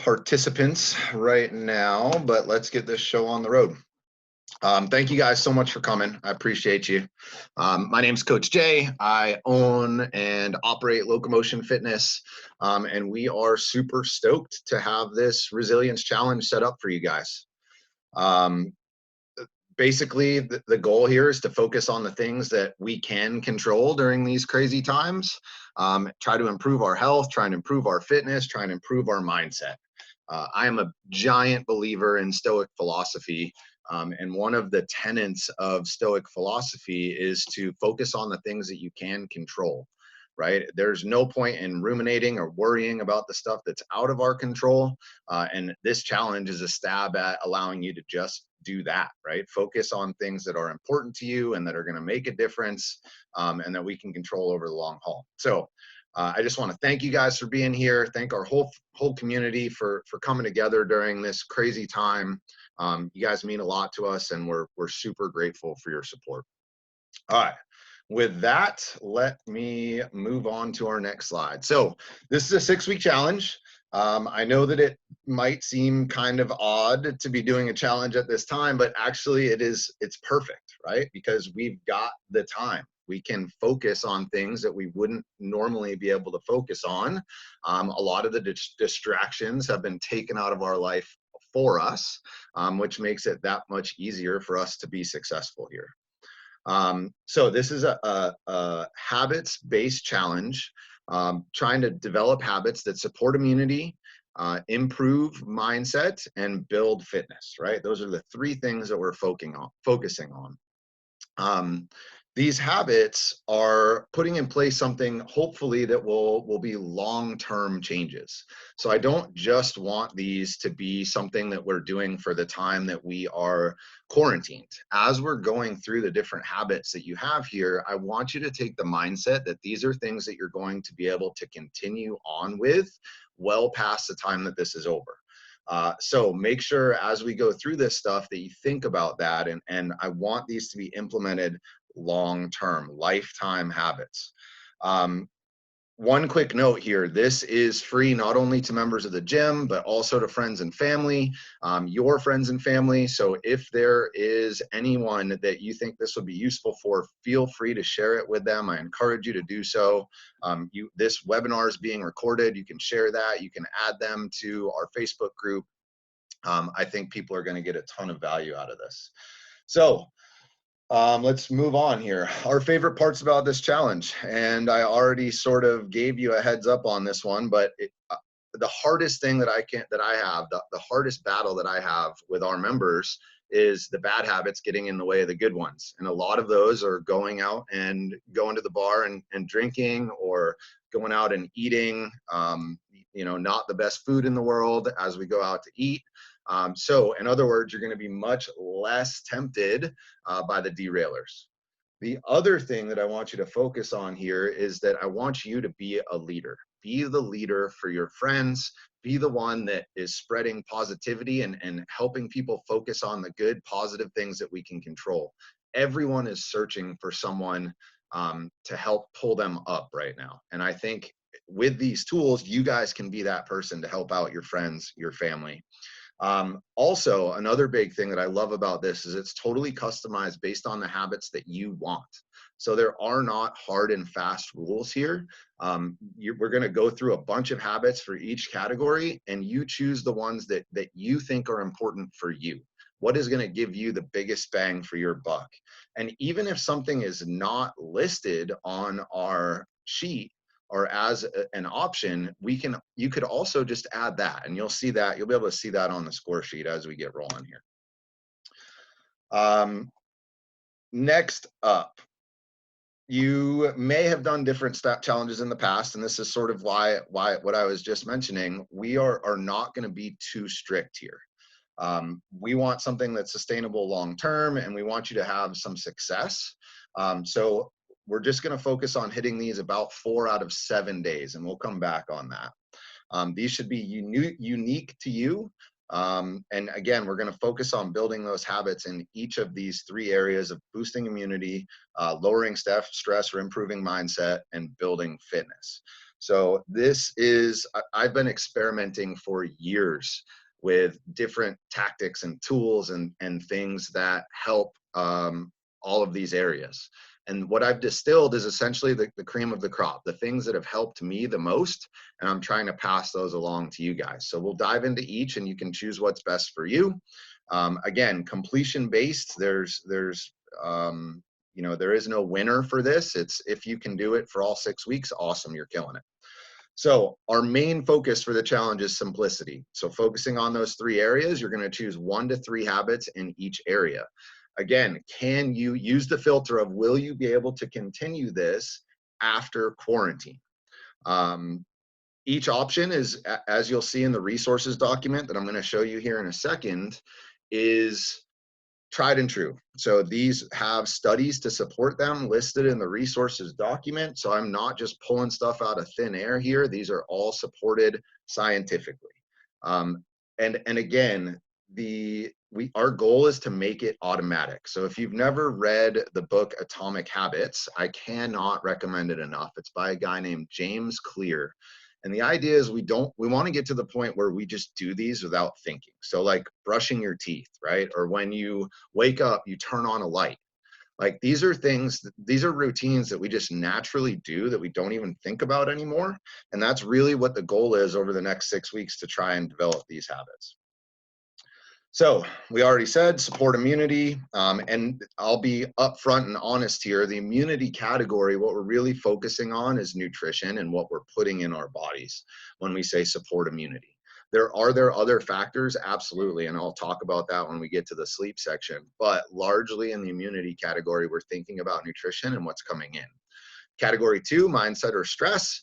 participants right now, but let's get this show on the road. Thank you guys so much for coming. I appreciate you. My name's Coach Jay. I own and operate Locomotion Fitness, and we are super stoked to have this resilience challenge set up for you guys. Um, Basically, the goal here is to focus on the things that we can control during these crazy times. Try to improve our health, try and improve our fitness, try and improve our mindset. I am a giant believer in Stoic philosophy. And one of the tenets of Stoic philosophy is to focus on the things that you can control, right? There's no point in ruminating or worrying about the stuff that's out of our control. And this challenge is a stab at allowing you to just do that, right? Focus on things that are important to you and that are going to make a difference, and that we can control over the long haul. So I just want to thank you guys for being here. Thank our whole community for coming together during this crazy time. You guys mean a lot to us, and we're super grateful for your support. All right. With that, let me move on to our next slide. So this is a 6-week challenge. I know that it might seem kind of odd to be doing a challenge at this time, but actually it's perfect, right? Because we've got the time. We can focus on things that we wouldn't normally be able to focus on. A lot of the distractions have been taken out of our life for us, which makes it that much easier for us to be successful here. So this is a habits-based challenge, trying to develop habits that support immunity, improve mindset, and build fitness, right? Those are the 3 things that we're focusing on. These habits are putting in place something hopefully that will be long-term changes. So I don't just want these to be something that we're doing for the time that we are quarantined. As we're going through the different habits that you have here, I want you to take the mindset that these are things that you're going to be able to continue on with well past the time that this is over. So make sure as we go through this stuff that you think about that, and I want these to be implemented long-term, lifetime habits. One quick note here, this is free not only to members of the gym, but also to friends and family, your friends and family. So if there is anyone that you think this would be useful for, feel free to share it with them. I encourage you to do so. This webinar is being recorded. You can share that. You can add them to our Facebook group. I think people are going to get a ton of value out of this. So let's move on here. Our favorite parts about this challenge, and I already sort of gave you a heads up on this one, but the hardest thing that the hardest battle that I have with our members is the bad habits getting in the way of the good ones. And a lot of those are going out and going to the bar and drinking, or going out and eating, not the best food in the world as we go out to eat. So in other words, you're going to be much less tempted by the derailers. The other thing that I want you to focus on here is that I want you to be a leader. Be the leader for your friends. Be the one that is spreading positivity and helping people focus on the good, positive things that we can control. Everyone is searching for someone to help pull them up right now. And I think with these tools, you guys can be that person to help out your friends, your family. Also, another big thing that I love about this is it's totally customized based on the habits that you want. So there are not hard and fast rules here. We're going to go through a bunch of habits for each category, and you choose the ones that you think are important for you. What is going to give you the biggest bang for your buck? And even if something is not listed on our sheet or as an option, you could also just add that, and you'll be able to see that on the score sheet as we get rolling here. Next up, you may have done different challenges in the past, and this is sort of why what I was just mentioning, we are not going to be too strict here. We want something that's sustainable long-term, and we want you to have some success. So we're just going to focus on hitting these about 4 out of 7 days, and we'll come back on that. These should be unique to you. And again, we're going to focus on building those habits in each of these 3 areas of boosting immunity, lowering stress or improving mindset, and building fitness. So this is, I've been experimenting for years with different tactics and tools and things that help all of these areas. And what I've distilled is essentially the cream of the crop, the things that have helped me the most, and I'm trying to pass those along to you guys. So we'll dive into each and you can choose what's best for you. Again, completion based, you know, there is no winner for this. It's if you can do it for all 6 weeks, awesome, you're killing it. So our main focus for the challenge is simplicity. So focusing on those 3 areas, you're going to choose 1 to 3 habits in each area. Again, can you use the filter of will you be able to continue this after quarantine? Each option is, as you'll see in the resources document that I'm going to show you here in a second, is tried and true. So these have studies to support them listed in the resources document. So I'm not just pulling stuff out of thin air here. These are all supported scientifically. And again, our goal is to make it automatic. So if you've never read the book Atomic Habits, I cannot recommend it enough. It's by a guy named James Clear. And the idea is we want to get to the point where we just do these without thinking. So like brushing your teeth, right? Or when you wake up, you turn on a light. Like these are routines that we just naturally do that we don't even think about anymore. And that's really what the goal is over the next 6 weeks, to try and develop these habits. So we already said support immunity, and I'll be upfront and honest here. The immunity category, what we're really focusing on is nutrition and what we're putting in our bodies when we say support immunity. Are there other factors? Absolutely, and I'll talk about that when we get to the sleep section. But largely in the immunity category, we're thinking about nutrition and what's coming in. Category 2, mindset or stress.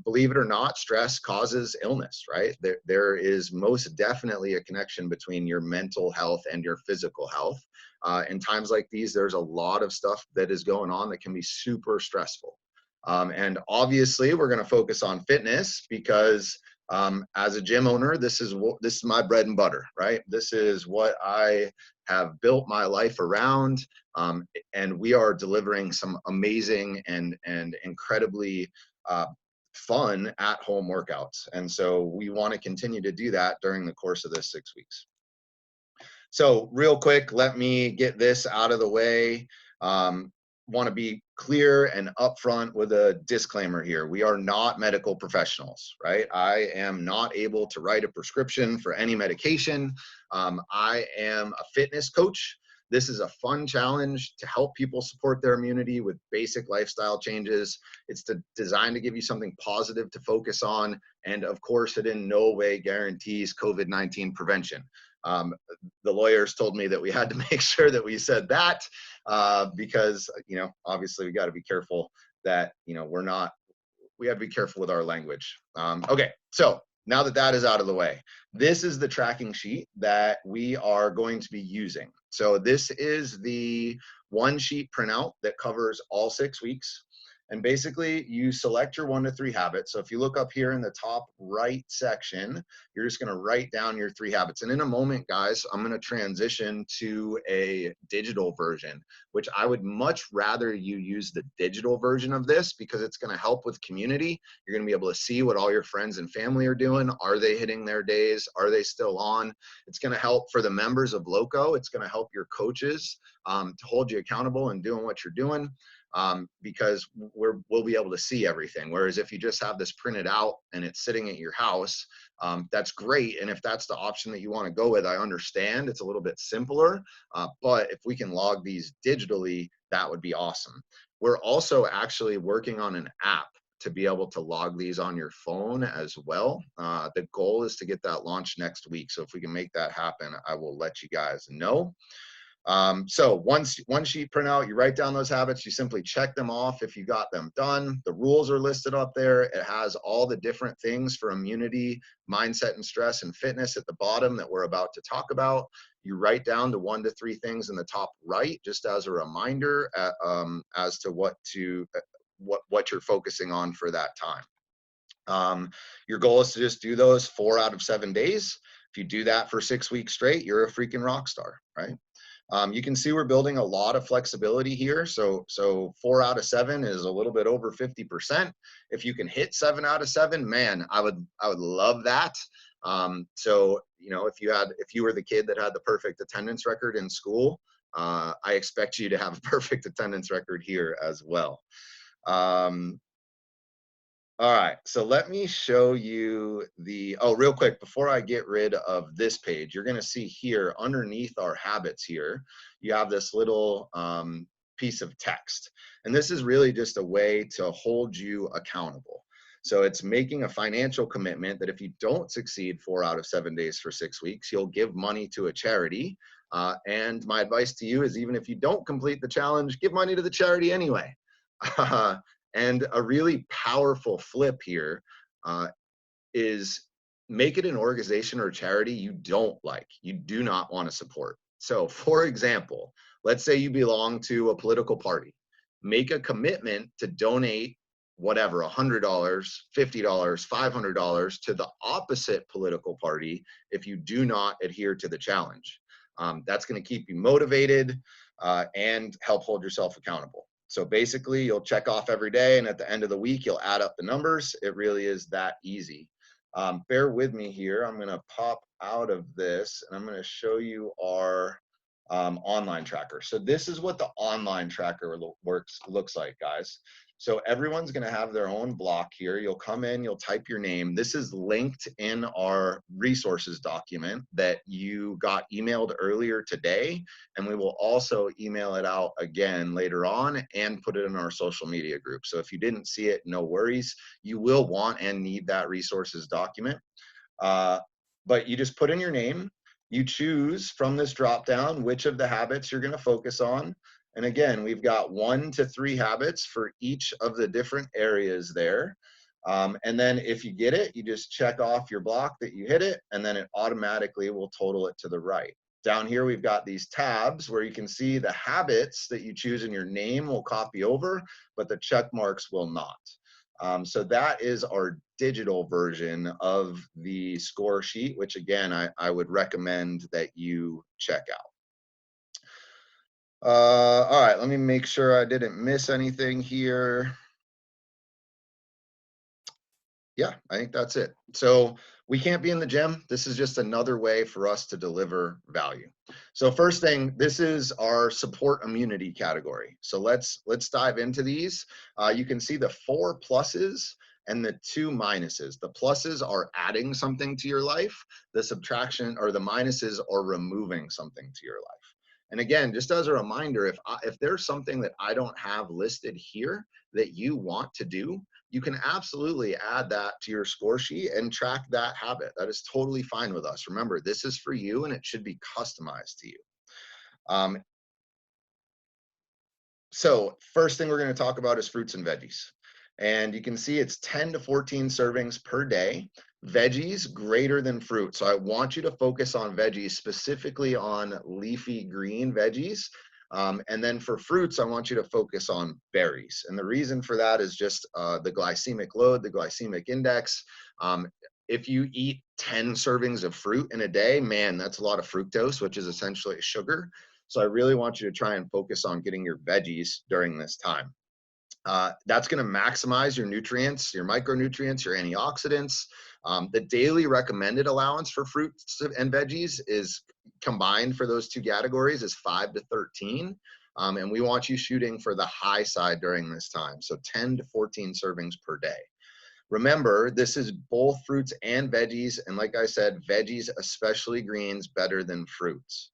Believe it or not, stress causes illness, right? There is most definitely a connection between your mental health and your physical health. In times like these, there's a lot of stuff that is going on that can be super stressful. And obviously, we're going to focus on fitness because as a gym owner, this is my bread and butter, right? This is what I have built my life around. And we are delivering some amazing and incredibly fun at-home workouts. And so we want to continue to do that during the course of this 6 weeks. So real quick, let me get this out of the way. Want to be clear and upfront with a disclaimer here. We are not medical professionals, right? I am not able to write a prescription for any medication. I am a fitness coach. This is a fun challenge to help people support their immunity with basic lifestyle changes. It's designed to give you something positive to focus on. And of course, it in no way guarantees COVID-19 prevention. The lawyers told me that we had to make sure that we said that because, you know, obviously we got to be careful that, you know, we have to be careful with our language. Okay, so now that that is out of the way, this is the tracking sheet that we are going to be using. So this is the 1-sheet printout that covers all 6 weeks. And basically you select your 1 to 3 habits. So if you look up here in the top right section, you're just going to write down your 3 habits. And in a moment, guys, I'm going to transition to a digital version, which I would much rather you use the digital version of this because it's going to help with community. You're going to be able to see what all your friends and family are doing. Are they hitting their days? Are they still on? It's going to help for the members of Loco. It's going to help your coaches to hold you accountable and doing what you're doing. Because we'll be able to see everything. Whereas if you just have this printed out and it's sitting at your house, that's great. And if that's the option that you want to go with, I understand it's a little bit simpler. But if we can log these digitally, that would be awesome. We're also actually working on an app to be able to log these on your phone as well. The goal is to get that launched next week. So if we can make that happen, I will let you guys know. So one sheet printout, you write down those habits, you simply check them off if you got them done. The rules are listed up there. It has all the different things for immunity, mindset and stress and fitness at the bottom that we're about to talk about. You write down the 1 to 3 things in the top right, just as a reminder as to what you're focusing on for that time. Your goal is to just do those 4 out of 7 days. If you do that for 6 weeks straight, you're a freaking rock star, right? You can see we're building a lot of flexibility here. So 4 out of 7 is a little bit over 50%. If you can hit 7 out of 7, man, I would love that. So, you know, if you were the kid that had the perfect attendance record in school, I expect you to have a perfect attendance record here as well. All right, so let me show you real quick, before I get rid of this page, you're gonna see here underneath our habits here, you have this little piece of text. And this is really just a way to hold you accountable. So it's making a financial commitment that if you don't succeed 4 out of 7 days for 6 weeks, you'll give money to a charity. And my advice to you is, even if you don't complete the challenge, give money to the charity anyway. And a really powerful flip here is make it an organization or a charity you don't like, you do not want to support. So, for example, let's say you belong to a political party. Make a commitment to donate whatever, $100, $50, $500 to the opposite political party if you do not adhere to the challenge. That's going to keep you motivated and help hold yourself accountable. So basically, you'll check off every day, and at the end of the week, you'll add up the numbers. It really is that easy. Bear with me here. I'm going to pop out of this, and I'm going to show you our online tracker. So this is what the online tracker looks like, guys. So everyone's going to have their own block here. You'll come in, you'll type your name. This is linked in our resources document that you got emailed earlier today. And we will also email it out again later on and put it in our social media group. So if you didn't see it, no worries. You will want and need that resources document. But you just put in your name. You choose from this drop down which of the habits you're going to focus on. And again, we've got 1 to 3 habits for each of the different areas there. And then if you get it, you just check off your block that you hit it, and then it automatically will total it to the right. Down here, we've got these tabs where you can see the habits that you choose in your name will copy over, but the check marks will not. So that is our digital version of the score sheet, which again, I would recommend that you check out. All right, let me make sure I didn't miss anything here. Yeah, I think that's it. So we can't be in the gym. This is just another way for us to deliver value. So first thing, this is our support immunity category. So let's dive into these. You can see the 4 pluses and the 2 minuses. The pluses are adding something to your life. The subtraction or the minuses are removing something to your life. And again, just as a reminder, if there's something that I don't have listed here that you want to do, you can absolutely add that to your score sheet and track that habit. That is totally fine with us. Remember, this is for you and it should be customized to you. So first thing we're going to talk about is fruits and veggies. And you can see it's 10 to 14 servings per day. Veggies greater than fruit. So I want you to focus on veggies, specifically on leafy green veggies. And then for fruits, I want you to focus on berries. And the reason for that is just the glycemic load, the glycemic index. If you eat 10 servings of fruit in a day, man, that's a lot of fructose, which is essentially sugar. So I really want you to try and focus on getting your veggies during this time. That's going to maximize your nutrients, your micronutrients, your antioxidants. The daily recommended allowance for fruits and veggies is combined for those 2 categories is 5 to 13. And we want you shooting for the high side during this time. So 10 to 14 servings per day. Remember, this is both fruits and veggies. And like I said, veggies, especially greens, better than fruits.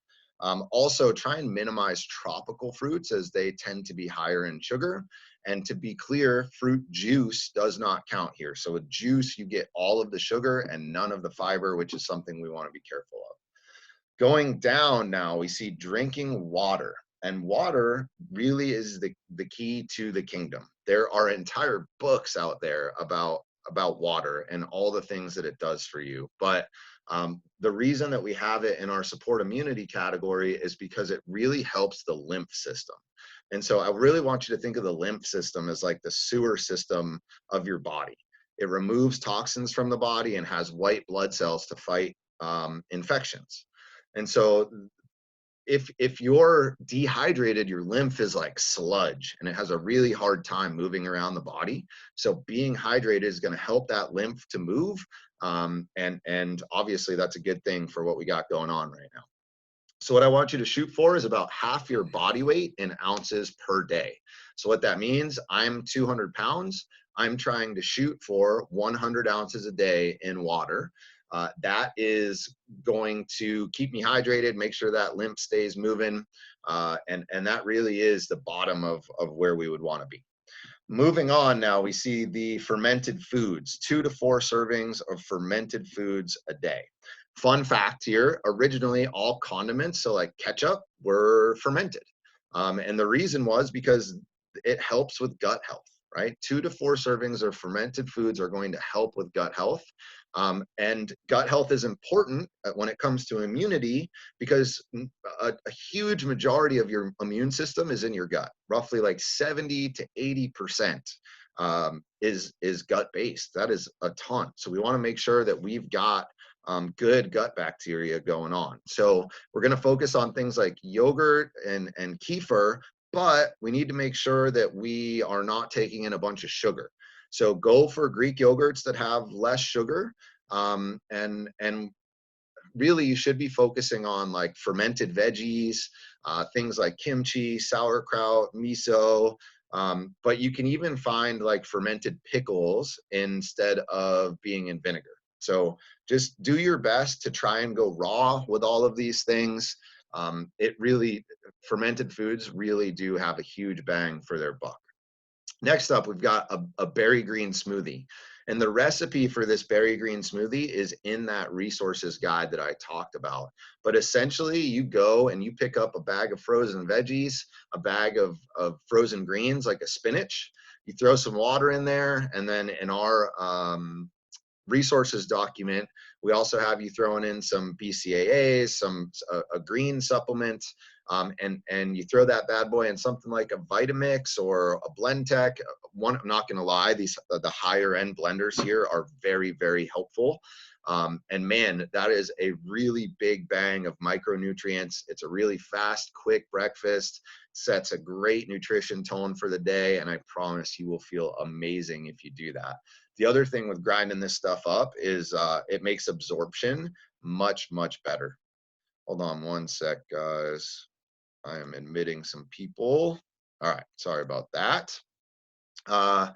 Also, try and minimize tropical fruits as they tend to be higher in sugar. And to be clear, fruit juice does not count here. So with juice, you get all of the sugar and none of the fiber, which is something we want to be careful of. Going down now, we see drinking water. And water really is the key to the kingdom. There are entire books out there about water and all the things that it does for you. But the reason that we have it in our support immunity category is because it really helps the lymph system. And so I really want you to think of the lymph system as like the sewer system of your body. It removes toxins from the body and has white blood cells to fight infections. And so if you're dehydrated, your lymph is like sludge and it has a really hard time moving around the body. So being hydrated is going to help that lymph to move. And obviously that's a good thing for what we got going on right now. So what I want you to shoot for is about half your body weight in ounces per day. So what that means, I'm 200 pounds. I'm trying to shoot for 100 ounces a day in water. That is going to keep me hydrated, make sure that lymph stays moving. And that really is the bottom of where we would want to be. Moving on now, we see the fermented foods, 2 to 4 servings of fermented foods a day. Fun fact here, originally all condiments, so like ketchup, were fermented. And the reason was because it helps with gut health, right? 2 to 4 servings of fermented foods are going to help with gut health. And gut health is important when it comes to immunity because a huge majority of your immune system is in your gut. Roughly like 70 to 80% is gut based. That is a ton. So we want to make sure that we've got good gut bacteria going on. So we're going to focus on things like yogurt and kefir, but we need to make sure that we are not taking in a bunch of sugar. So go for Greek yogurts that have less sugar, and really you should be focusing on like fermented veggies, things like kimchi, sauerkraut, miso, but you can even find like fermented pickles instead of being in vinegar. So just do your best to try and go raw with all of these things. Fermented foods really do have a huge bang for their buck. Next up, we've got a berry green smoothie. And the recipe for this berry green smoothie is in that resources guide that I talked about. But essentially, you go and you pick up a bag of frozen veggies, a bag of frozen greens like a spinach. You throw some water in there, and then in our resources document, we also have you throwing in some BCAAs, a green supplement, and you throw that bad boy in something like a Vitamix or a Blendtec. I'm not going to lie, the higher end blenders here are very, very helpful. And man, that is a really big bang of micronutrients. It's a really fast, quick breakfast, sets a great nutrition tone for the day, and I promise you will feel amazing if you do that. The other thing with grinding this stuff up is it makes absorption much, much better. Hold on one sec, guys. I am admitting some people. All right, sorry about that. All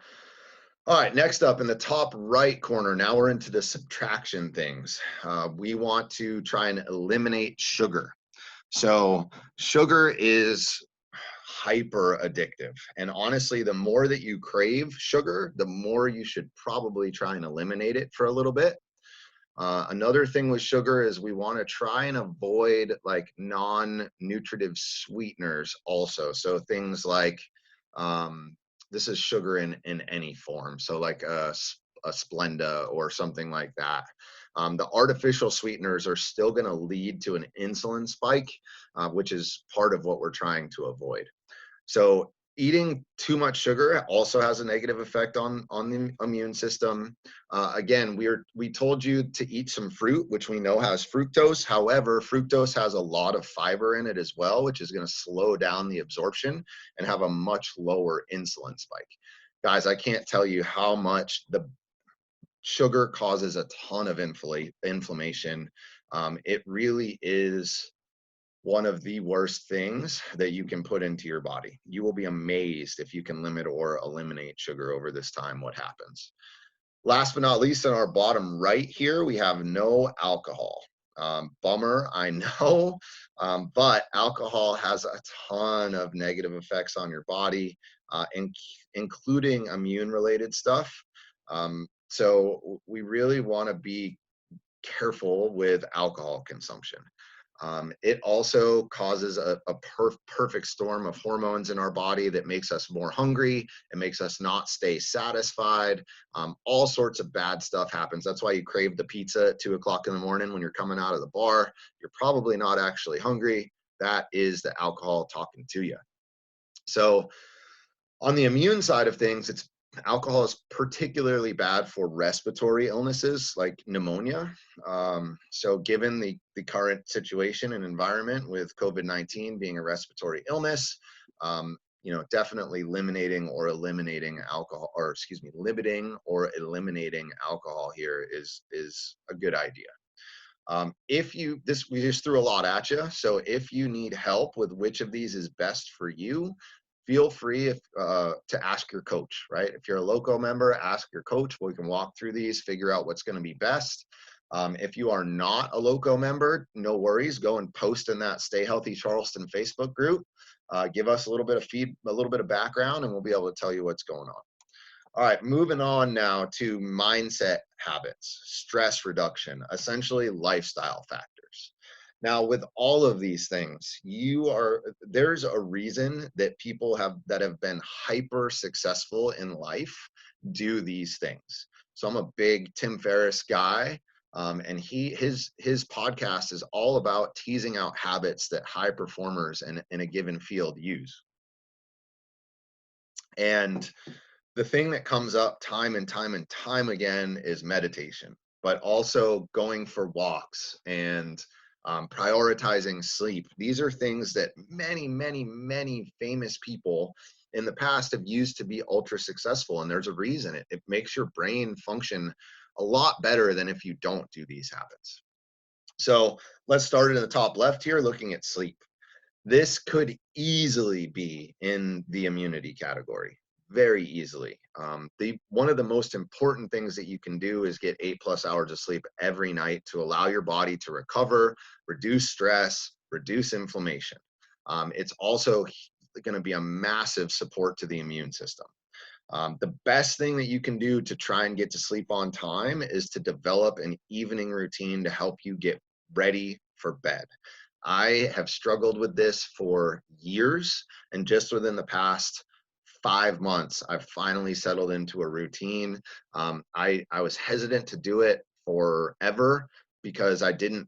right, next up in the top right corner, now we're into the subtraction things. We want to try and eliminate sugar. So sugar is hyper addictive. And honestly, the more that you crave sugar, the more you should probably try and eliminate it for a little bit. Another thing with sugar is we want to try and avoid like non-nutritive sweeteners also. So things like, this is sugar in any form. So like a Splenda or something like that. The artificial sweeteners are still going to lead to an insulin spike, which is part of what we're trying to avoid. So eating too much sugar also has a negative effect on the immune system. Again, we told you to eat some fruit, which we know has fructose. However, fructose has a lot of fiber in it as well, which is going to slow down the absorption and have a much lower insulin spike. Guys, I can't tell you how much the sugar causes a ton of inflammation. It really is one of the worst things that you can put into your body. You will be amazed if you can limit or eliminate sugar over this time, what happens. Last but not least, in our bottom right here, we have no alcohol. Bummer, I know, but alcohol has a ton of negative effects on your body, including immune-related stuff. So we really want to be careful with alcohol consumption. It also causes a perfect storm of hormones in our body that makes us more hungry. It makes us not stay satisfied. All sorts of bad stuff happens. That's why you crave the pizza at 2 o'clock in the morning when you're coming out of the bar. You're probably not actually hungry. That is the alcohol talking to you. So on the immune side of things, it's Alcohol is particularly bad for respiratory illnesses like pneumonia. So given the current situation and environment with COVID-19 being a respiratory illness, definitely limiting or eliminating alcohol, or excuse me, limiting or eliminating alcohol here is a good idea. We just threw a lot at you. So if you need help with which of these is best for you, feel free to ask your coach, right? If you're a Loco member, ask your coach. We can walk through these, figure out what's going to be best. If you are not a Loco member, no worries. Go and post in that Stay Healthy Charleston Facebook group. Give us a little bit of background, and we'll be able to tell you what's going on. All right, moving on now to mindset habits, stress reduction, essentially lifestyle factors. Now, with all of these things, there's a reason that people that have been hyper successful in life do these things. So I'm a big Tim Ferriss guy, and his podcast is all about teasing out habits that high performers in a given field use. And the thing that comes up time and time again is meditation, but also going for walks and prioritizing sleep. These are things that many famous people in the past have used to be ultra successful. And there's a reason. It makes your brain function a lot better than if you don't do these habits. So let's start in the top left here, looking at sleep. This could easily be in the immunity category. Very easily. One of the most important things that you can do is get 8+ hours of sleep every night to allow your body to recover, reduce stress, reduce inflammation. It's also going to be a massive support to the immune system. The best thing that you can do to try and get to sleep on time is to develop an evening routine to help you get ready for bed. I have struggled with this for years, and just within the past 5 months, I've finally settled into a routine. I was hesitant to do it forever because I couldn't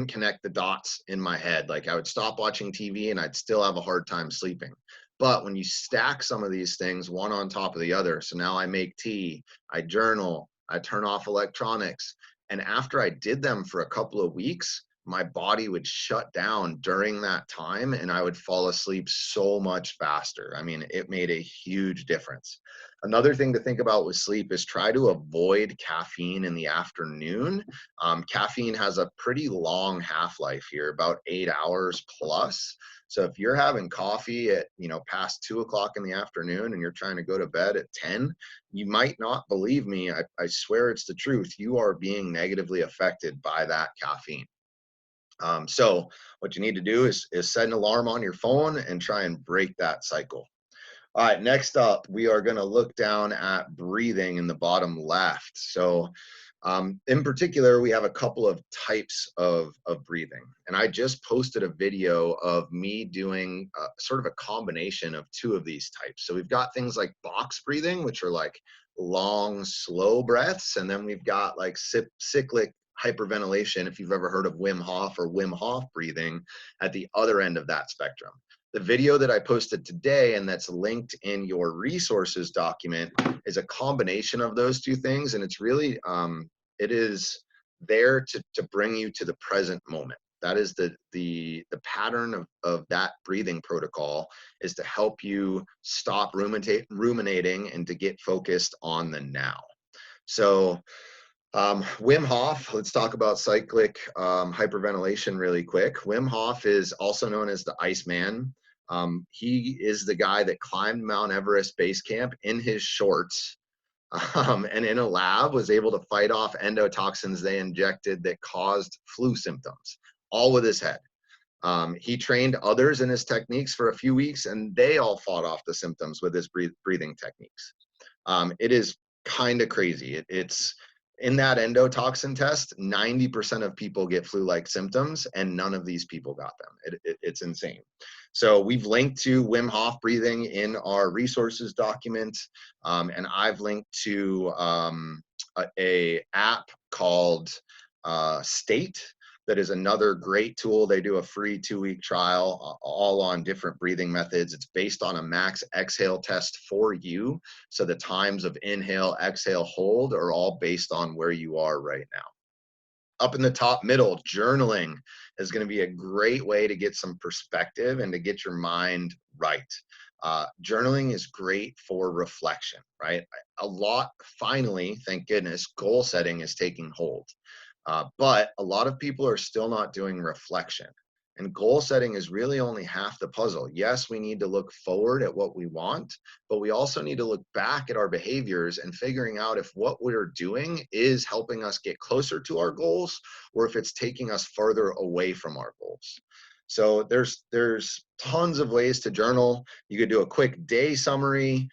connect the dots in my head. Like, I would stop watching TV and I'd still have a hard time sleeping. But when you stack some of these things one on top of the other, so now I make tea, I journal, I turn off electronics. And after I did them for a couple of weeks, my body would shut down during that time and I would fall asleep so much faster. I mean, it made a huge difference. Another thing to think about with sleep is try to avoid caffeine in the afternoon. Caffeine has a pretty long half-life here, about 8 hours plus. So if you're having coffee at, past 2 o'clock in the afternoon and you're trying to go to bed at 10, you might not believe me. I swear it's the truth. You are being negatively affected by that caffeine. So what you need to do is set an alarm on your phone and try and break that cycle. All right, next up, we are going to look down at breathing in the bottom left. So in particular, we have a couple of types of breathing. And I just posted a video of me doing sort of a combination of two of these types. So we've got things like box breathing, which are like long, slow breaths. And then we've got like cyclic hyperventilation, if you've ever heard of Wim Hof or Wim Hof breathing, at the other end of that spectrum. The video that I posted today and that's linked in your resources document is a combination of those two things. And it's really, it is there to bring you to the present moment. That is the pattern of that breathing protocol, is to help you stop ruminating and to get focused on the now. So Wim Hof, let's talk about cyclic hyperventilation really quick. Wim Hof is also known as the Iceman. He is the guy that climbed Mount Everest base camp in his shorts and in a lab was able to fight off endotoxins they injected that caused flu symptoms, all with his head. He trained others in his techniques for a few weeks and they all fought off the symptoms with his breathing techniques. It is kind of crazy. It's in that endotoxin test, 90% of people get flu-like symptoms and none of these people got them. It's insane. So we've linked to Wim Hof breathing in our resources document. And I've linked to a app called State. that is another great tool. They do a free 2-week trial, all on different breathing methods. It's based on a max exhale test for you. So the times of inhale, exhale, hold are all based on where you are right now. Up in the top middle, journaling is going to be a great way to get some perspective and to get your mind right. Journaling is great for reflection, right? Finally, thank goodness, goal setting is taking hold. But a lot of people are still not doing reflection. And goal setting is really only half the puzzle. Yes, we need to look forward at what we want, but we also need to look back at our behaviors and figuring out if what we're doing is helping us get closer to our goals or if it's taking us further away from our goals. So there's tons of ways to journal. You could do a quick day summary.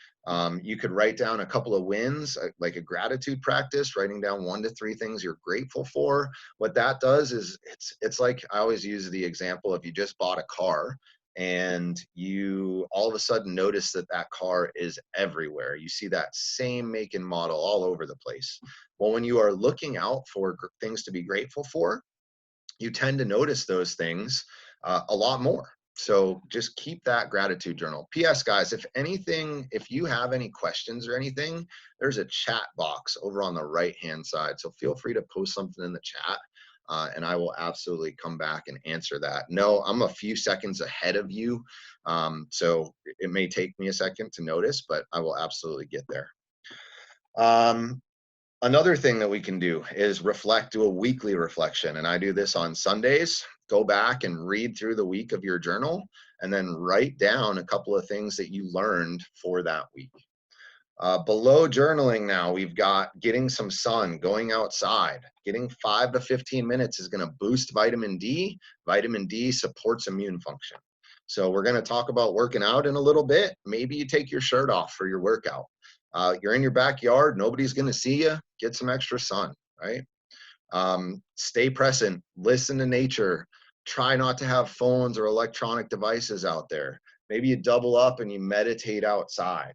You could write down a couple of wins, like a gratitude practice, writing down 1 to 3 things you're grateful for. What that does is it's like, I always use the example of you just bought a car and you all of a sudden notice that that car is everywhere. You see that same make and model all over the place. Well, when you are looking out for things to be grateful for, you tend to notice those things a lot more. So just keep that gratitude journal. PS, guys, if you have any questions or anything, there's a chat box over on the right-hand side. So feel free to post something in the chat and I will absolutely come back and answer that. No, I'm a few seconds ahead of you. So it may take me a second to notice, but I will absolutely get there. Another thing that we can do is do a weekly reflection. And I do this on Sundays. Go back and read through the week of your journal and then write down a couple of things that you learned for that week. Below journaling now, we've got getting some sun, going outside. Getting 5 to 15 minutes is going to boost vitamin D. Vitamin D supports immune function. So we're going to talk about working out in a little bit. Maybe you take your shirt off for your workout. You're in your backyard, nobody's going to see you. Get some extra sun, right? Stay present, listen to nature. Try not to have phones or electronic devices out there. Maybe you double up and you meditate outside.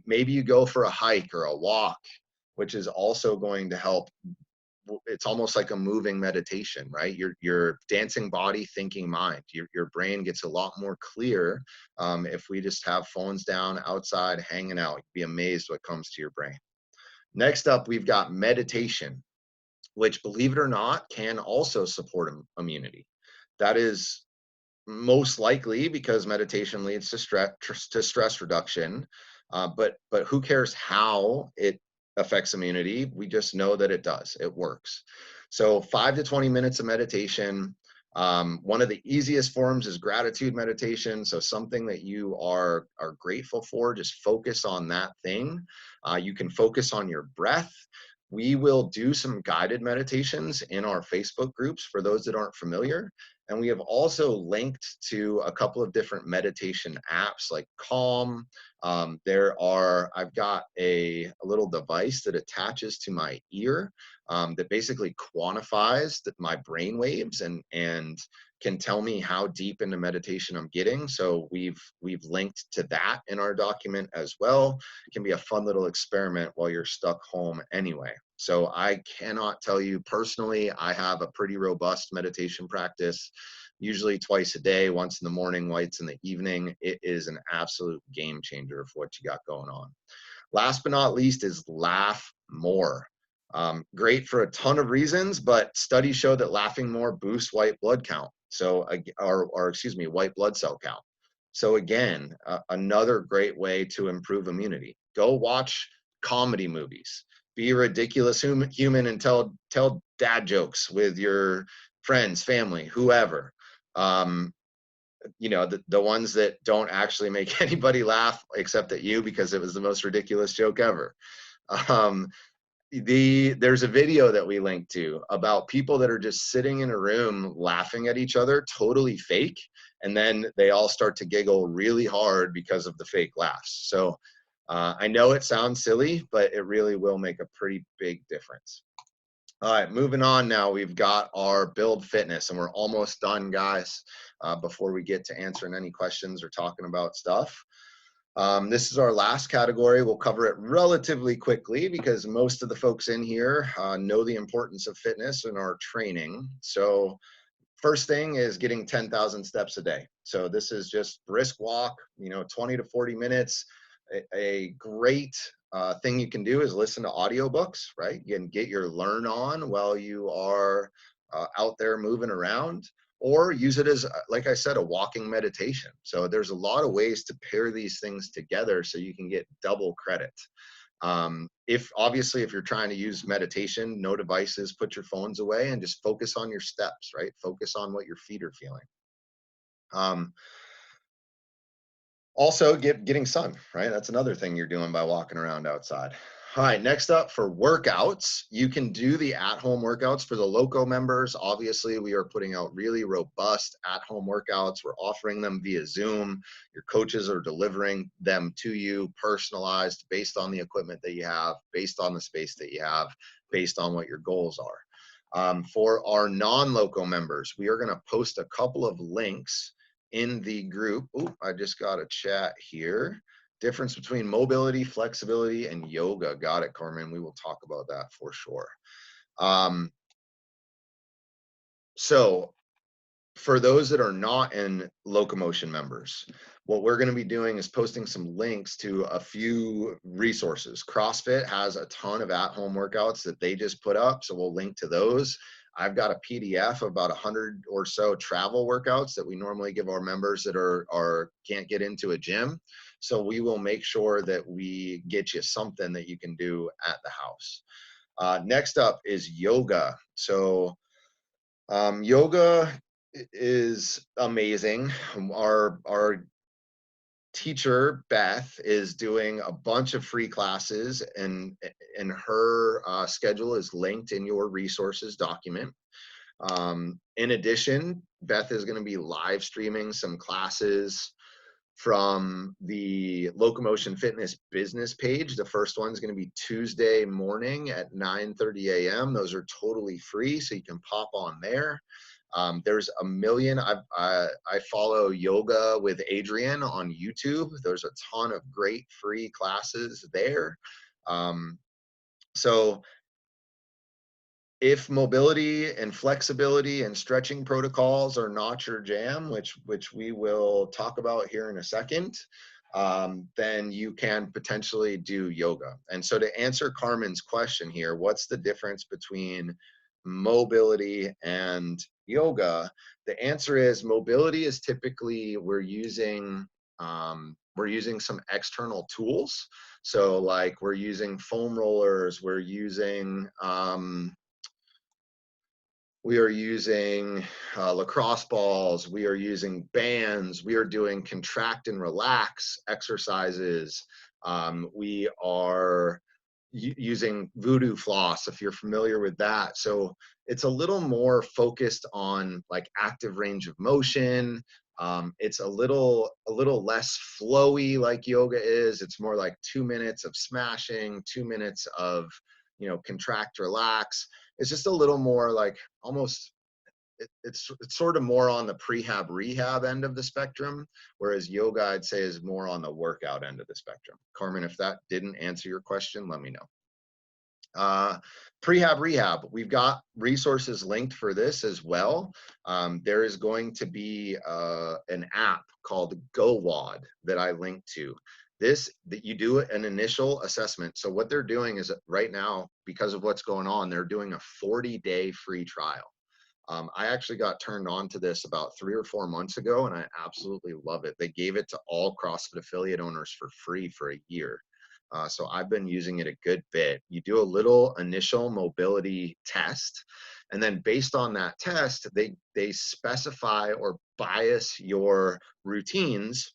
Maybe you go for a hike or a walk, which is also going to help. It's almost like a moving meditation, right? Your dancing body, thinking mind. Your brain gets a lot more clear if we just have phones down, outside, hanging out. You'd be amazed what comes to your brain. Next up, we've got meditation, which, believe it or not, can also support immunity. That is most likely because meditation leads to stress reduction. But who cares how it affects immunity? We just know that it does. It works. So 5 to 20 minutes of meditation. One of the easiest forms is gratitude meditation. So something that you are grateful for, just focus on that thing. You can focus on your breath. We will do some guided meditations in our Facebook groups for those that aren't familiar. And we have also linked to a couple of different meditation apps like Calm. I've got a little device that attaches to my ear that basically quantifies my brain waves and can tell me how deep into meditation I'm getting. So we've linked to that in our document as well. It can be a fun little experiment while you're stuck home anyway. So I cannot tell you personally, I have a pretty robust meditation practice, usually twice a day, once in the morning, once in the evening. It is an absolute game changer for what you got going on. Last but not least is laugh more. Great for a ton of reasons, but studies show that laughing more boosts white blood count. So, white blood cell count. So again, another great way to improve immunity. Go watch comedy movies. Be a ridiculous human and tell dad jokes with your friends, family, whoever. The ones that don't actually make anybody laugh except at you because it was the most ridiculous joke ever. There's a video that we linked to about people that are just sitting in a room laughing at each other, totally fake, and then they all start to giggle really hard because of the fake laughs. So I know it sounds silly, but it really will make a pretty big difference. All right, moving on now, we've got our build fitness, and we're almost done, guys, before we get to answering any questions or talking about stuff. This is our last category. We'll cover it relatively quickly because most of the folks in here know the importance of fitness and our training. So first thing is getting 10,000 steps a day. So this is just brisk walk, 20 to 40 minutes. A great thing you can do is listen to audiobooks, right? You can get your learn on while you are out there moving around, or use it as, like I said, a walking meditation. So there's a lot of ways to pair these things together so you can get double credit. If you're trying to use meditation, no devices, put your phones away and just focus on your steps, right? Focus on what your feet are feeling. Also, getting sun, right? That's another thing you're doing by walking around outside. All right, next up for workouts, you can do the at-home workouts for the Loco members. Obviously, we are putting out really robust at-home workouts. We're offering them via Zoom. Your coaches are delivering them to you personalized based on the equipment that you have, based on the space that you have, based on what your goals are. For our non-Loco members, we are going to post a couple of links in the group. Oh, I just got a chat here. Difference between mobility, flexibility, and yoga. Got it, Carmen. We will talk about that for sure. So for those that are not in Locomotion members, what we're going to be doing is posting some links to a few resources. CrossFit has a ton of at-home workouts that they just put up, so we'll link to those. I've got a PDF of about 100 or so travel workouts that we normally give our members that can't get into a gym. So we will make sure that we get you something that you can do at the house. Next up is yoga. So yoga is amazing. Our teacher, Beth, is doing a bunch of free classes, and her schedule is linked in your resources document. In addition, Beth is going to be live streaming some classes from the Locomotion Fitness business page. The first one's going to be Tuesday morning at 9:30 a.m. Those are totally free, so you can pop on there. There's a million. I follow Yoga with Adrian on YouTube. There's a ton of great free classes there. So if mobility and flexibility and stretching protocols are not your jam, which we will talk about here in a second, then you can potentially do yoga. And so to answer Carmen's question here, what's the difference between mobility and yoga? The answer is mobility is typically we're using some external tools. So like we're using foam rollers, we are using lacrosse balls, we are using bands, we are doing contract and relax exercises. We are using voodoo floss, if you're familiar with that. So it's a little more focused on like active range of motion. It's a little less flowy like yoga is. It's more like 2 minutes of smashing, 2 minutes of, contract, relax. It's just a little more like almost, it's sort of more on the prehab rehab end of the spectrum, whereas yoga I'd say is more on the workout end of the spectrum. Carmen, if that didn't answer your question, let me know. Prehab rehab, we've got resources linked for this as well. There is going to be an app called GoWOD that I linked to. That you do an initial assessment. So what they're doing is right now, because of what's going on, they're doing a 40-day free trial. I actually got turned on to this about 3 or 4 months ago, and I absolutely love it. They gave it to all CrossFit affiliate owners for free for a year. So I've been using it a good bit. You do a little initial mobility test, and then based on that test, they specify or bias your routines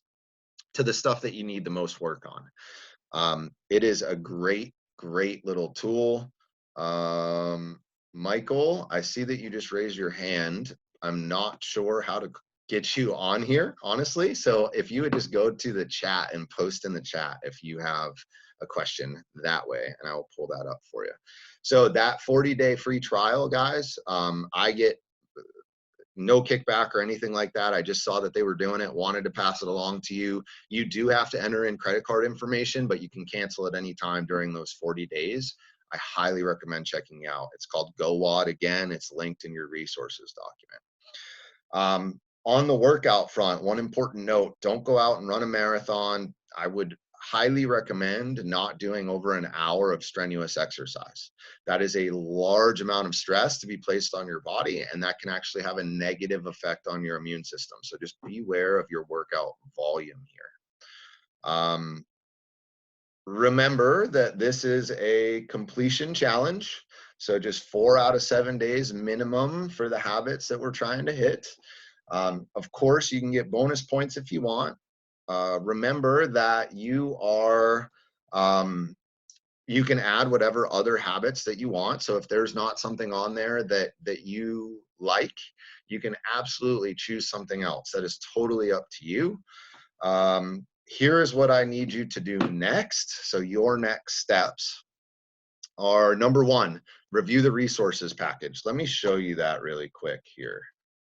to the stuff that you need the most work on. It is a great little tool. Michael, I see that you just raised your hand. I'm not sure how to get you on here, honestly. So if you would just go to the chat and post in the chat if you have a question that way, and I will pull that up for you. So that 40-day free trial, guys, I get No kickback or anything like that. I just saw that they were doing it, wanted to pass it along to you. You do have to enter in credit card information, but you can cancel at any time during those 40 days. I highly recommend checking out. It's called GoWOD. Again, it's linked in your resources document. On the workout front, one important note, don't go out and run a marathon. I would highly recommend not doing over an hour of strenuous exercise. That is a large amount of stress to be placed on your body, and that can actually have a negative effect on your immune system. So just beware of your workout volume here. Remember that this is a completion challenge. So just 4 out of 7 days minimum for the habits that we're trying to hit. Of course, you can get bonus points if you want. Remember that you can add whatever other habits that you want. So if there's not something on there that you like, you can absolutely choose something else. That is totally up to you. Here is what I need you to do next. So your next steps are, number 1, review the resources package. Let me show you that really quick here.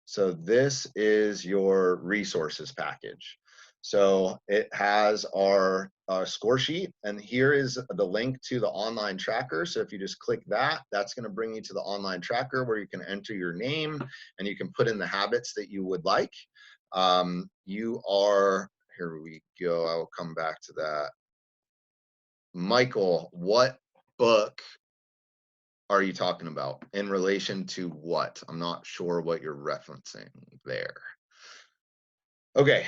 So this is your resources package. So it has our score sheet, and here is the link to the online tracker. So if you just click that, that's going to bring you to the online tracker where you can enter your name and you can put in the habits that you would like. Here we go. I will come back to that. Michael, what book are you talking about in relation to what? I'm not sure what you're referencing there. Okay.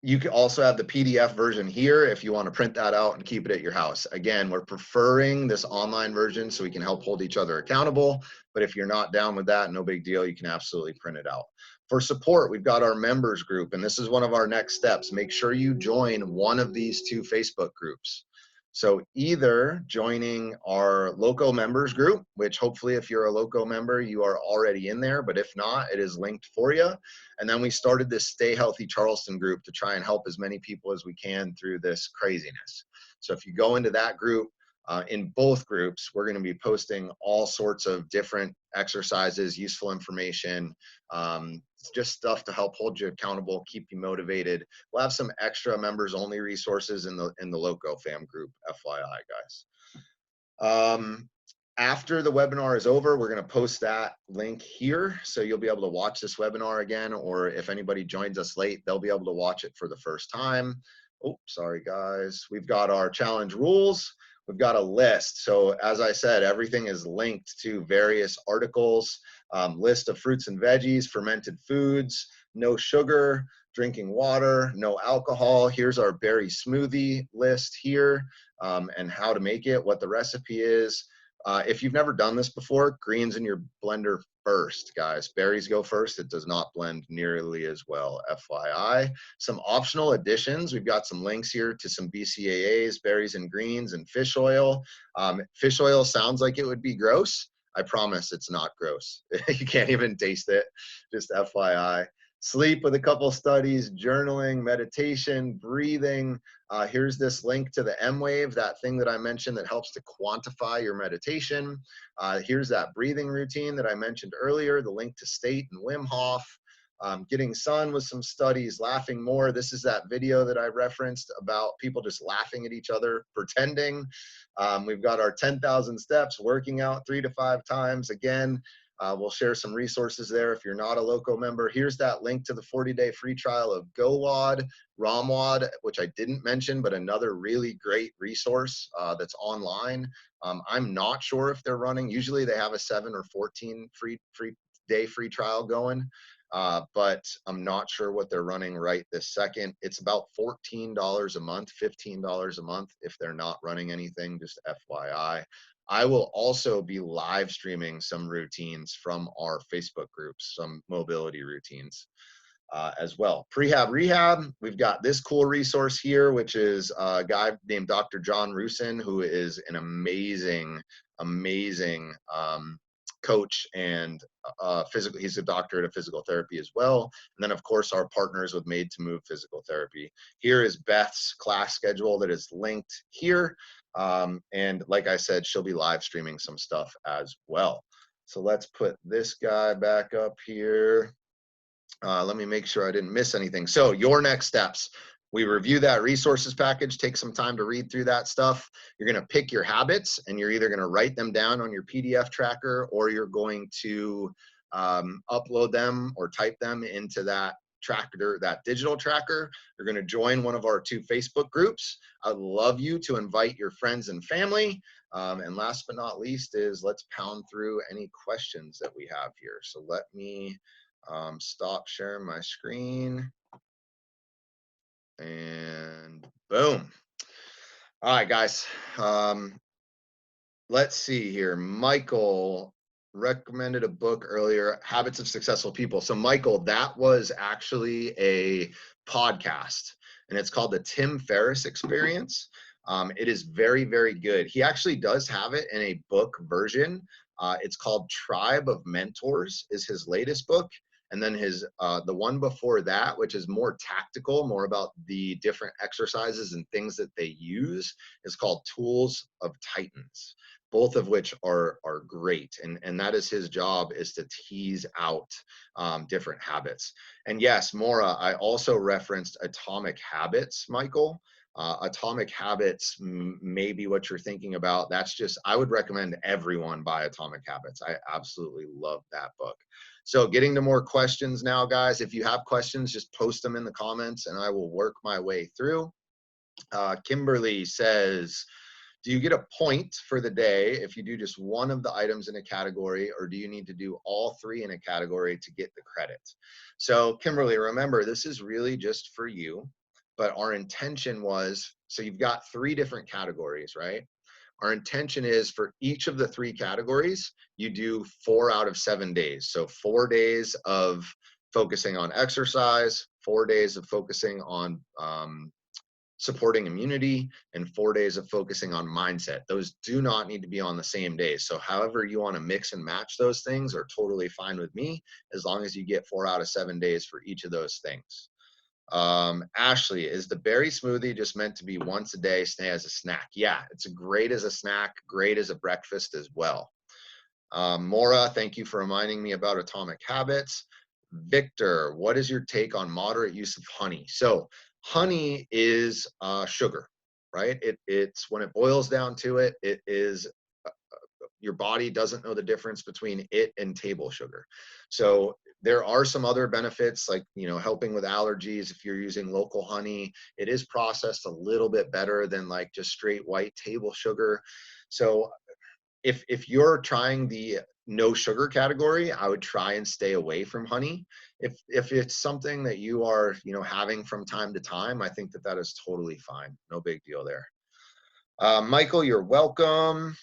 You can also have the PDF version here if you want to print that out and keep it at your house. Again, we're preferring this online version so we can help hold each other accountable. But if you're not down with that, no big deal. You can absolutely print it out. For support, we've got our members group, and this is one of our next steps. Make sure you join one of these 2 Facebook groups. So either joining our Loco members group, which hopefully if you're a Loco member, you are already in there, but if not, it is linked for you. And then we started this Stay Healthy Charleston group to try and help as many people as we can through this craziness. So if you go into that group, in both groups, we're going to be posting all sorts of different exercises, useful information, just stuff to help hold you accountable, keep you motivated. We'll have some extra members only resources in the Loco fam group, FYI guys. After the webinar is over, we're going to post that link here. So you'll be able to watch this webinar again, or if anybody joins us late, they'll be able to watch it for the first time. Oh, sorry guys. We've got our challenge rules. We've got a list. So as I said, everything is linked to various articles, list of fruits and veggies, fermented foods, no sugar, drinking water, no alcohol. Here's our berry smoothie list here, and how to make it, what the recipe is. If you've never done this before, greens in your blender first, guys. Berries go first. It does not blend nearly as well, FYI. Some optional additions. We've got some links here to some BCAAs, berries and greens, and fish oil. Fish oil sounds like it would be gross. I promise it's not gross. You can't even taste it, just FYI. Sleep with a couple studies, journaling, meditation, breathing. Here's this link to the M-Wave, that thing that I mentioned that helps to quantify your meditation. Here's that breathing routine that I mentioned earlier, the link to State and Wim Hof. Getting sun with some studies, laughing more. This is that video that I referenced about people just laughing at each other, pretending. We've got our 10,000 steps, working out 3 to 5 times. Again, we'll share some resources there if you're not a Loco member. Here's that link to the 40-day free trial of GoWOD, ROMWOD, which I didn't mention, but another really great resource that's online. I'm not sure if they're running. Usually they have a 7 or 14 day free trial going, but I'm not sure what they're running right this second. It's about $14 a month, $15 a month if they're not running anything, just FYI. I will also be live streaming some routines from our Facebook groups, some mobility routines as well. Prehab Rehab, we've got this cool resource here, which is a guy named Dr. John Rusin, who is an amazing coach and he's a doctorate of physical therapy as well. And then of course our partners with Made to Move Physical Therapy. Here is Beth's class schedule that is linked here. And like I said, she'll be live streaming some stuff as well. So let's put this guy back up here. Let me make sure I didn't miss anything. So your next steps, we review that resources package, take some time to read through that stuff. You're going to pick your habits and you're either going to write them down on your PDF tracker or you're going to upload them or type them into that tracker, that digital tracker. You're going to join one of our 2 Facebook groups. I'd love you to invite your friends and family. And last but not least is let's pound through any questions that we have here. So let me stop sharing my screen and boom. All right, guys. Let's see here. Michael recommended a book earlier, Habits of Successful People. So Michael, that was actually a podcast and it's called the Tim Ferriss Experience. It is very, very good. He actually does have it in a book version. It's called Tribe of Mentors is his latest book. And then his the one before that, which is more tactical, more about the different exercises and things that they use, is called Tools of Titans, both of which are great. And that is his job, is to tease out different habits. And yes, Maura, I also referenced Atomic Habits, Michael. Atomic Habits may be what you're thinking about. That's just, I would recommend everyone buy Atomic Habits. I absolutely love that book. So getting to more questions now, guys. If you have questions, just post them in the comments and I will work my way through. Kimberly says, do you get a point for the day if you do just one of the items in a category, or do you need to do all 3 in a category to get the credit? So Kimberly, remember, this is really just for you, but our intention was, so you've got 3 different categories, right? Our intention is for each of the 3 categories, you do 4 out of 7 days. So 4 days of focusing on exercise, 4 days of focusing on supporting immunity, and 4 days of focusing on mindset. Those do not need to be on the same days. So however you want to mix and match those things are totally fine with me, as long as you get 4 out of 7 days for each of those things. Ashley, is the berry smoothie just meant to be once a day, stay as a snack? Yeah, it's great as a snack, great as a breakfast as well. Maura, thank you for reminding me about Atomic Habits. Victor, what is your take on moderate use of honey? So honey is sugar, right? It's when it boils down to it, it is your body doesn't know the difference between it and table sugar. So there are some other benefits, like, you know, helping with allergies. If you're using local honey, it is processed a little bit better than like just straight white table sugar. So if you're trying the no sugar category, I would try and stay away from honey. If it's something that you are, you know, having from time to time, I think that that is totally fine. No big deal there. Michael, you're welcome.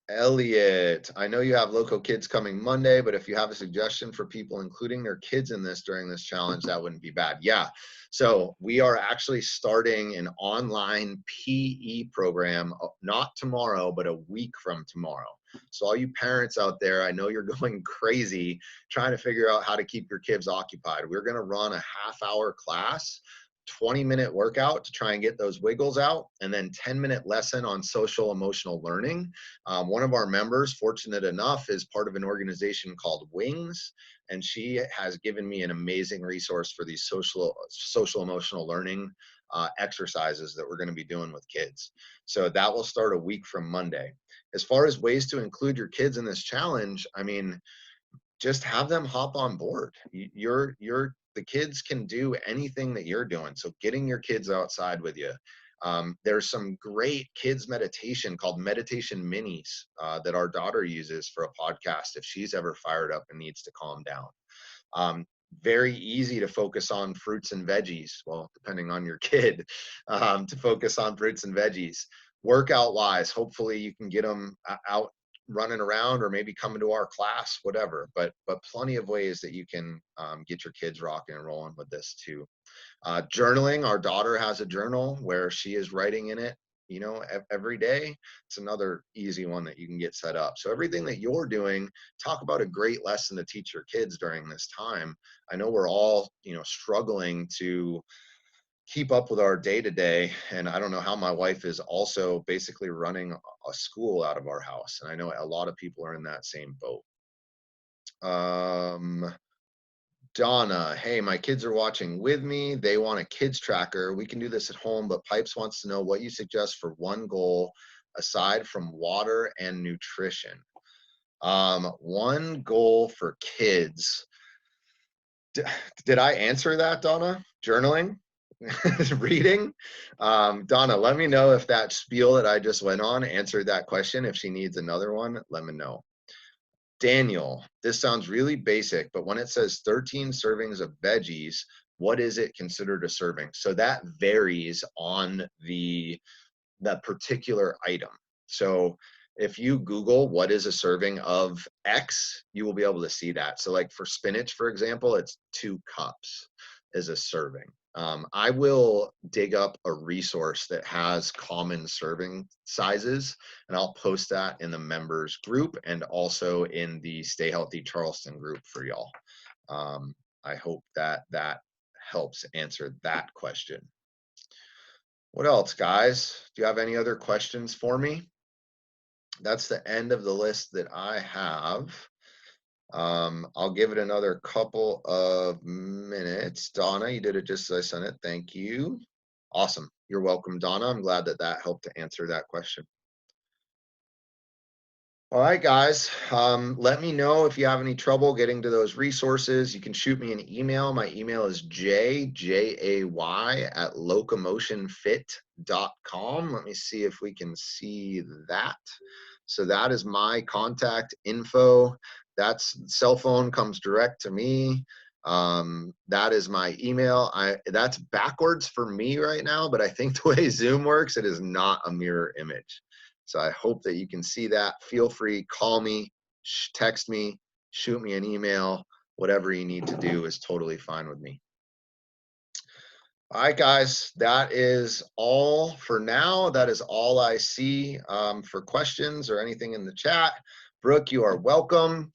Elliot, I know you have Loco Kids coming Monday, but if you have a suggestion for people including their kids in this during this challenge, that wouldn't be bad. Yeah, so we are actually starting an online PE program, not tomorrow, but a week from tomorrow. So all you parents out there, I know you're going crazy trying to figure out how to keep your kids occupied. We're gonna run a half-hour class, 20-minute workout to try and get those wiggles out, and then 10-minute lesson on social emotional learning. One of our members, fortunate enough, is part of an organization called Wings, and she has given me an amazing resource for these social emotional learning exercises that we're going to be doing with kids. So that will start a week from Monday. As far as ways to include your kids in this challenge, I mean, just have them hop on board. The kids can do anything that you're doing. So getting your kids outside with you. There's some great kids meditation called Meditation Minis that our daughter uses for a podcast if she's ever fired up and needs to calm down. Very easy to focus on fruits and veggies. Well, depending on your kid, to focus on fruits and veggies. Workout wise, hopefully you can get them out running around or maybe coming to our class, whatever, but plenty of ways that you can get your kids rocking and rolling with this too. Journaling, our daughter has a journal where she is writing in it, you know, every day. It's another easy one that you can get set up. So everything that you're doing, talk about a great lesson to teach your kids during this time. I know we're all, you know, struggling to keep up with our day to day. And I don't know how my wife is also basically running a school out of our house. And I know a lot of people are in that same boat. Donna, hey, my kids are watching with me. They want a kids tracker. We can do this at home, but Pipes wants to know what you suggest for one goal aside from water and nutrition. One goal for kids. Did I answer that, Donna? Journaling? Reading? Donna, let me know if that spiel that I just went on answered that question. If she needs another one, let me know. Daniel, this sounds really basic, but when it says 13 servings of veggies, what is it considered a serving? So that varies on the particular item. So if you Google what is a serving of X, you will be able to see that. So like for spinach, for example, it's 2 cups is a serving. I will dig up a resource that has common serving sizes, and I'll post that in the members group and also in the Stay Healthy Charleston group for y'all. I hope that that helps answer that question. What else, guys? Do you have any other questions for me? That's the end of the list that I have. I'll give it another couple of minutes. Donna, you did it just as I sent it. Thank you. Awesome. You're welcome, Donna. I'm glad that that helped to answer that question. All right, guys, let me know if you have any trouble getting to those resources. You can shoot me an email. My email is jay@locomotionfit.com. Let me see if we can see that. So that is my contact info. That's cell phone comes direct to me. That is my email. That's backwards for me right now, but I think the way Zoom works, it is not a mirror image. So I hope that you can see that. Feel free, call me, text me, shoot me an email. Whatever you need to do is totally fine with me. All right, guys, that is all for now. That is all I see for questions or anything in the chat. Brooke, you are welcome.